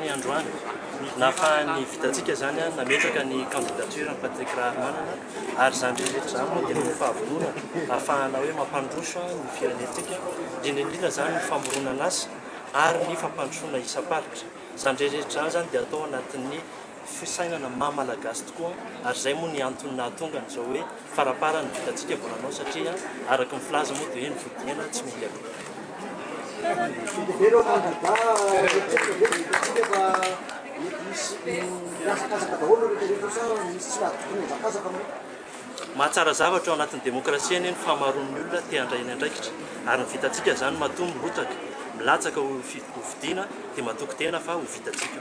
ny androany nahafahany vitatsika zany a nametraka ny candidature ny Patrick Ramanana ary zany rehetra zany moa dia ny fahavonona ahafahana hoe mampandroso ny firenentsika indrindra zany ny famoronana asa ary ny fampandrosoana isam-paritra zany rehetra zany dia atao anatin'ny fisainana maha-malagasy tokoa ary zay moa ny antony nahatonga an'izao hoe faraparany vitatsika volanao satria araka ny filaza moa dia hoe ny vodiana tsy mety aloha. Mahatsara zavatra ao anatin'ny demokrasia ny famaroan'ny olona te handray ny andraikitra ary ny vitatsika zany matoa mirotaka milatsaka ho vidiana dia matoky tena fa ho vitatsika.